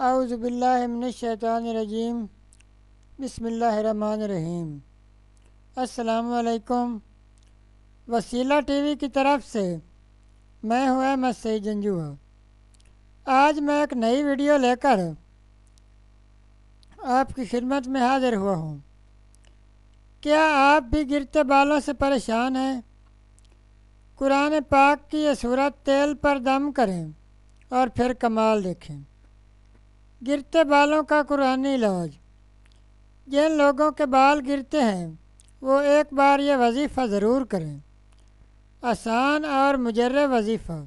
اعوذ باللہ من الشیطان الرجیم بسم اللہ الرحمن الرحیم۔ السلام علیکم۔ وسیلہ ٹی وی کی طرف سے میں ہوں احمد سعید جنجوعہ۔ آج میں ایک نئی ویڈیو لے کر آپ کی خدمت میں حاضر ہوا ہوں۔ کیا آپ بھی گرتے بالوں سے پریشان ہیں؟ قرآن پاک کی یہ سورت تیل پر دم کریں اور پھر کمال دیکھیں۔ گرتے بالوں کا قرآنی علاج۔ جن لوگوں کے بال گرتے ہیں وہ ایک بار یہ وظیفہ ضرور کریں۔ آسان اور مجرب وظیفہ۔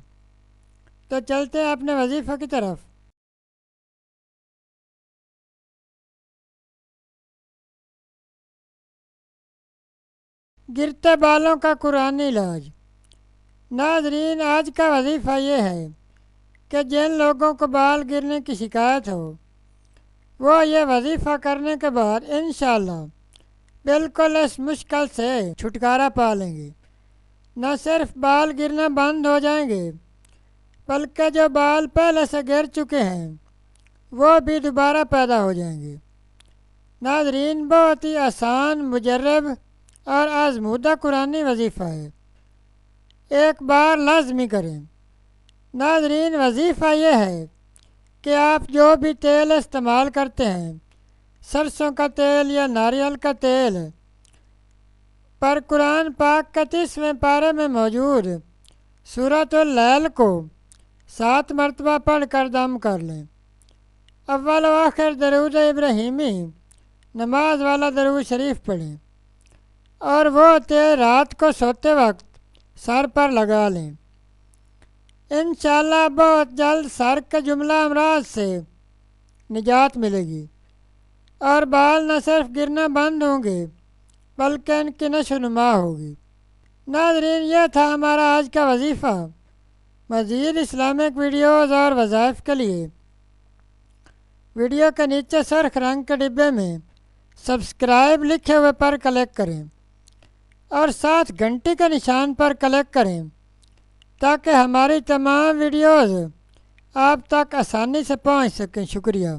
تو چلتے ہیں اپنے وظیفہ کی طرف۔ گرتے بالوں کا قرآنی علاج۔ ناظرین، آج کا وظیفہ یہ ہے کہ جن لوگوں کو بال گرنے کی شکایت ہو وہ یہ وظیفہ کرنے کے بعد انشاءاللہ بالکل اس مشکل سے چھٹکارا پا لیں گے۔ نہ صرف بال گرنا بند ہو جائیں گے بلکہ جو بال پہلے سے گر چکے ہیں وہ بھی دوبارہ پیدا ہو جائیں گے۔ ناظرین، بہت ہی آسان، مجرب اور آزمودہ قرآنی وظیفہ ہے۔ ایک بار لازمی کریں۔ ناظرین، وظیفہ یہ ہے کہ آپ جو بھی تیل استعمال کرتے ہیں، سرسوں کا تیل یا ناریل کا تیل، پر قرآن پاک کے 30ویں پارے میں موجود سورۃ اللیل کو 7 مرتبہ پڑھ کر دم کر لیں۔ اول و آخر درود ابراہیمی، نماز والا درود شریف پڑھیں اور وہ تیل رات کو سوتے وقت سر پر لگا لیں۔ انشاءاللہ بہت جلد سر کے جملہ امراض سے نجات ملے گی اور بال نہ صرف گرنا بند ہوں گے بلکہ ان کی نشو و نما ہوگی۔ ناظرین، یہ تھا ہمارا آج کا وظیفہ۔ مزید اسلامک ویڈیوز اور وظائف کے لیے ویڈیو کے نیچے سرخ رنگ کے ڈبے میں سبسکرائب لکھے ہوئے پر کلک کریں اور ساتھ گھنٹی کے نشان پر کلک کریں تاکہ ہماری تمام ویڈیوز آپ تک آسانی سے پہنچ سکیں۔ شکریہ۔